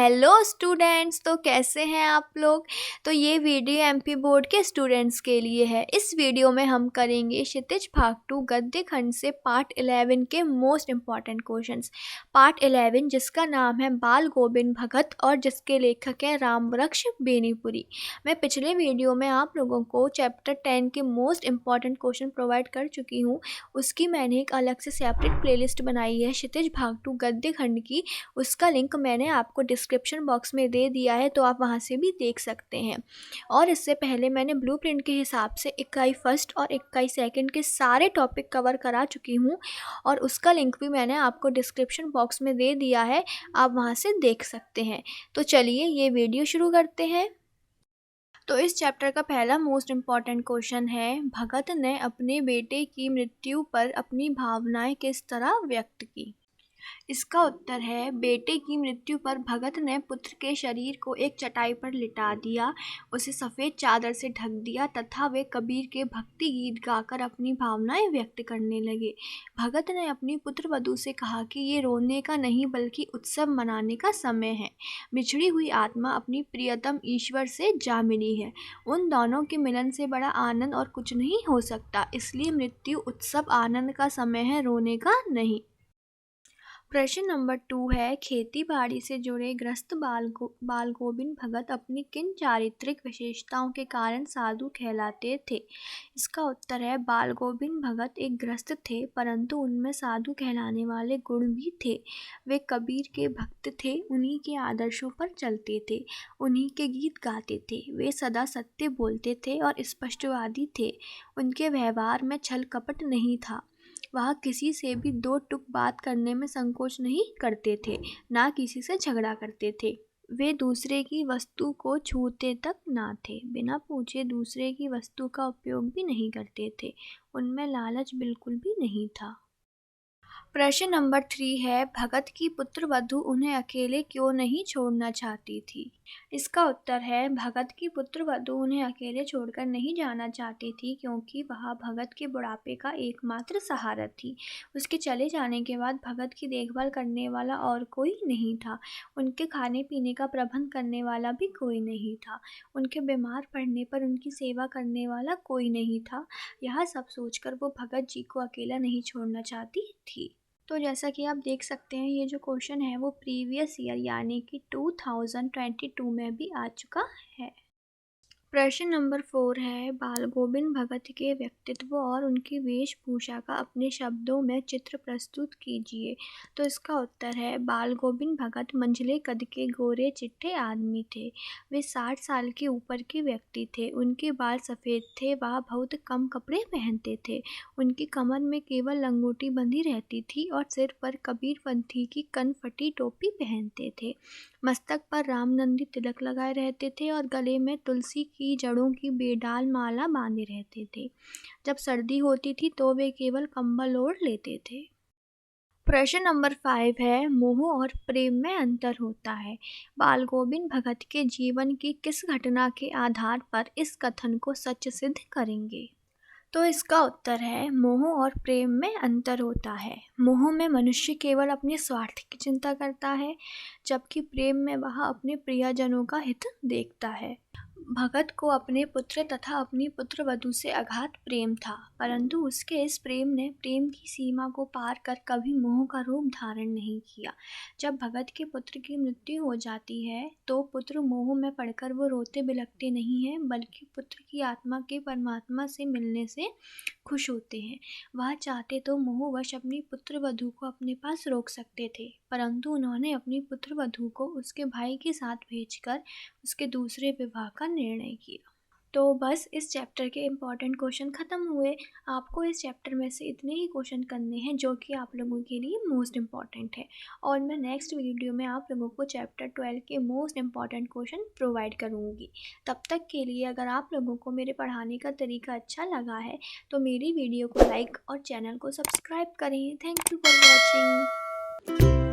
Hello students, तो कैसे हैं आप लोग। तो ये वीडियो एमपी बोर्ड के स्टूडेंट्स के लिए है। इस वीडियो में हम करेंगे क्षितिज भाग 2 गद्य खंड से पार्ट 11 के मोस्ट इम्पॉर्टेंट क्वेश्चंस। पार्ट 11 जिसका नाम है बाल गोविंद भगत और जिसके लेखक हैं रामवृक्ष बेनीपुरी। मैं पिछले वीडियो में आप लोगों को चैप्टर 10 के मोस्ट इम्पॉर्टेंट क्वेश्चन प्रोवाइड कर चुकी हूँ। उसकी मैंने एक अलग से सेपरेट प्लेलिस्ट बनाई है क्षितिज भाग 2 गद्य खंड की। उसका लिंक मैंने आपको डिस्क्रिप्शन बॉक्स में दे दिया है, तो आप वहां से भी देख सकते हैं। और इससे पहले मैंने ब्लूप्रिंट के हिसाब से इकाई फर्स्ट और इकाई सेकंड के सारे टॉपिक कवर करा चुकी हूँ और उसका लिंक भी मैंने आपको डिस्क्रिप्शन बॉक्स में दे दिया है, आप वहां से देख सकते हैं। तो चलिए ये वीडियो शुरू करते हैं। तो इस चैप्टर का पहला मोस्ट इम्पॉर्टेंट क्वेश्चन है, भगत ने अपने बेटे की मृत्यु पर अपनी भावनाएं किस तरह व्यक्त की। इसका उत्तर है, बेटे की मृत्यु पर भगत ने पुत्र के शरीर को एक चटाई पर लिटा दिया, उसे सफ़ेद चादर से ढक दिया तथा वे कबीर के भक्ति गीत गाकर अपनी भावनाएं व्यक्त करने लगे। भगत ने अपनी पुत्र वधू से कहा कि ये रोने का नहीं बल्कि उत्सव मनाने का समय है। बिछड़ी हुई आत्मा अपनी प्रियतम ईश्वर से जा मिली है। उन दोनों के मिलन से बड़ा आनंद और कुछ नहीं हो सकता, इसलिए मृत्यु उत्सव आनंद का समय है, रोने का नहीं। प्रश्न नंबर 2 है, खेती बाड़ी से जुड़े ग्रस्त बाल गोविंद भगत अपनी किन चारित्रिक विशेषताओं के कारण साधु कहलाते थे। इसका उत्तर है, बाल गोविंद भगत एक ग्रस्त थे परंतु उनमें साधु कहलाने वाले गुण भी थे। वे कबीर के भक्त थे, उन्हीं के आदर्शों पर चलते थे, उन्हीं के गीत गाते थे। वे सदा सत्य बोलते थे और स्पष्टवादी थे। उनके व्यवहार में छल कपट नहीं था। वह किसी से भी दो टुक बात करने में संकोच नहीं करते थे, ना किसी से झगड़ा करते थे। वे दूसरे की वस्तु को छूते तक ना थे, बिना पूछे दूसरे की वस्तु का उपयोग भी नहीं करते थे। उनमें लालच बिल्कुल भी नहीं था। प्रश्न नंबर 3 है, भगत की पुत्र वधू उन्हें अकेले क्यों नहीं छोड़ना चाहती थी। इसका उत्तर है, भगत की पुत्र वधू उन्हें अकेले छोड़कर नहीं जाना चाहती थी क्योंकि वह भगत के बुढ़ापे का एकमात्र सहारा थी। उसके चले जाने के बाद भगत की देखभाल करने वाला और कोई नहीं था। उनके खाने पीने का प्रबंध करने वाला भी कोई नहीं था। उनके बीमार पड़ने पर उनकी सेवा करने वाला कोई नहीं था। यह सब सोचकर वो भगत जी को अकेला नहीं छोड़ना चाहती थी। तो जैसा कि आप देख सकते हैं, ये जो क्वेश्चन है वो प्रीवियस ईयर यानी कि 2022 में भी आ चुका है। प्रश्न नंबर 4 है, बाल गोविंद भगत के व्यक्तित्व और उनकी वेशभूषा का अपने शब्दों में चित्र प्रस्तुत कीजिए। तो इसका उत्तर है, बाल गोविंद भगत मंझले कद के गोरे चिट्टे आदमी थे। वे 60 साल के ऊपर के व्यक्ति थे। उनके बाल सफ़ेद थे, वह बहुत कम कपड़े पहनते थे। उनकी कमर में केवल लंगोटी बंधी रहती थी और सिर पर कबीरपंथी की कनफटी टोपी पहनते थे। मस्तक पर रामनंदी तिलक लगाए रहते थे और गले में तुलसी की जड़ों की बेडाल माला बांधे रहते थे। जब सर्दी होती थी तो वे केवल कंबल ओढ़ लेते थे। प्रश्न नंबर 5 है, मोह और प्रेम में अंतर होता है। बाल गोविंद भगत के जीवन की किस घटना के आधार पर इस कथन को सच सिद्ध करेंगे। तो इसका उत्तर है, मोह और प्रेम में अंतर होता है। मोह में मनुष्य केवल अपने स्वार्थ की चिंता करता है, जबकि प्रेम में वह अपने प्रियजनों का हित देखता है। भगत को अपने पुत्र तथा अपनी पुत्र वधू से अगाध प्रेम था, परंतु उसके इस प्रेम ने प्रेम की सीमा को पार कर कभी मोह का रूप धारण नहीं किया। जब भगत के पुत्र की मृत्यु हो जाती है तो पुत्र मोह में पड़कर वो रोते बिलखते नहीं हैं, बल्कि पुत्र की आत्मा के परमात्मा से मिलने से खुश होते हैं। वह चाहते तो मोहवश अपनी पुत्र वधू को अपने पास रोक सकते थे, परंतु उन्होंने अपनी पुत्र वधू को उसके भाई के साथ भेजकर उसके दूसरे विवाह का निर्णय किया। तो बस इस चैप्टर के इम्पॉर्टेंट क्वेश्चन ख़त्म हुए। आपको इस चैप्टर में से इतने ही क्वेश्चन करने हैं जो कि आप लोगों के लिए मोस्ट इम्पॉर्टेंट है, और मैं नेक्स्ट वीडियो में आप लोगों को चैप्टर 12 के मोस्ट इम्पॉर्टेंट क्वेश्चन प्रोवाइड करूँगी। तब तक के लिए अगर आप लोगों को मेरे पढ़ाने का तरीका अच्छा लगा है तो मेरी वीडियो को लाइक और चैनल को सब्सक्राइब करें। Thank you for watching.